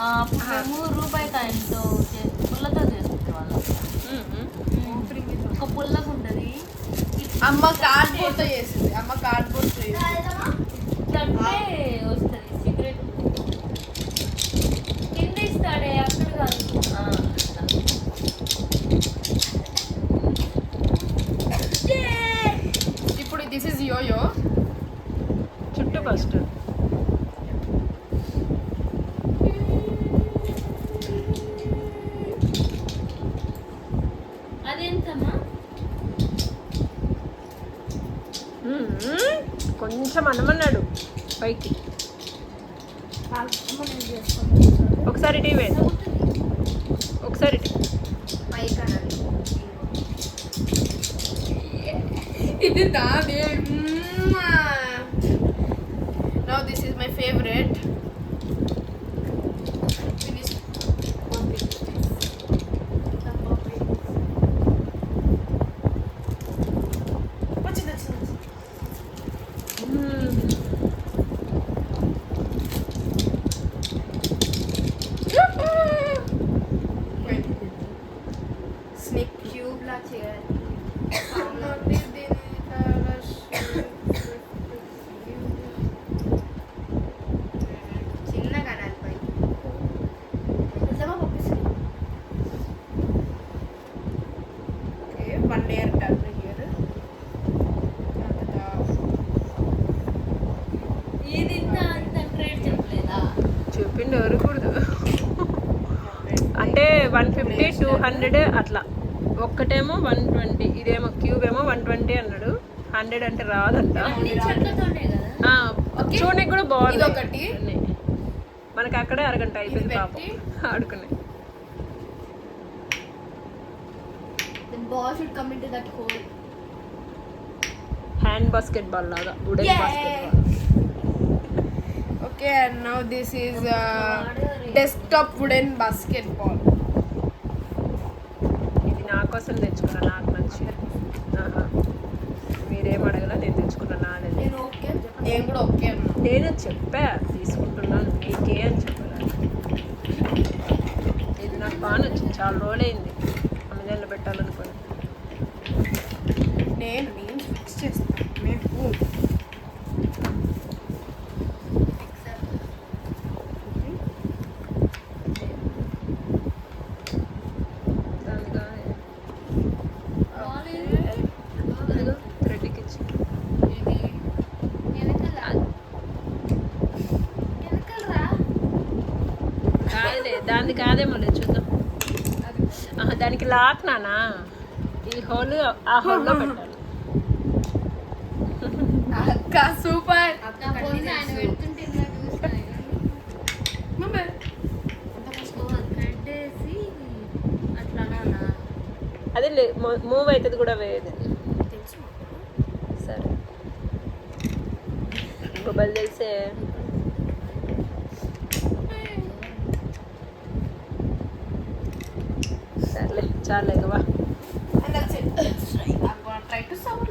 అప్పుడు మేము రూపాయి కాయంతో పుల్లతో చేసుకుంటే వాళ్ళం. ఒక పుల్లగా ఉంటుంది. అమ్మ కార్డ్బోర్డ్తో చేసింది. అమ్మ కార్డ్బోర్డ్తో అంటే వస్తుంది సిగరెట్ కింద ఇస్తాడే అక్కడ కాదు. ఇప్పుడు దిస్ ఇస్ యోయో చుట్టూ ఫస్ట్ అదెంతమ్మా? కొంచెం అనమన్నాడు పైకి. ఒకసారి టీ వేసి ఒకసారి ఇది దాది. Now this is my favourite. Snake cube లా చేయాలి. చిన్నగా అనాలి పై. Okay, 1 layer done here. ఇది అంత ట్రేడ్ చెప్పలేదా? చెప్పిండు ఎవరకూడదు. అంటే 150 200 అట్లా. ఒక్కటేమో 120, ఇదేమో క్యూబ్ ఏమో 120 అన్నాడు. 100 అంటే రాదంట. అన్ని చెట్లతోనే కదా. చూడడానికి కూడా బాగుంది. ఇదొకటి. మనకి అక్కడే అరగంట అయిపోయింది పాపం ఆడుకునే. The ball should come into that hole. Hand basketball లాగా wooden basketball. Okay, and now this is desktop wooden basketball. ఇది నా కోసం తెచ్చుకున్నా, నాకు నచ్చి. మీరేం అడగలా, నేను తెచ్చుకున్నా నాదే. నేను కూడా ఓకే అన్నా. నేను చెప్పా తీసుకుంటున్నాను మీకే అని చెప్పాను. ఇది నాకు బాగా నచ్చింది. చాలా రోజులైంది అమెజాన్లో పెట్టాలనుకోని. నేను ఫిక్స్ చేస్తాను. మేము థ్రెడ్కి ఇచ్చి కాదులే, దానికి కాదేమో లేదు, చూద్దాం. దానికి లాక్ నానా, ఈ హోల్ ఆ హోల్లో పెట్టాలి. అక్క సూపర్. ఆయన పెడుతుంటే కట్టేసి అట్లానా? అదే మూవ్ అవుతుంది కూడా వేయదు. సరే ఇంకొకరు తెలిసే. సర్లే చాలే ఇక వా. And that's it. I'm gonna try to solve it.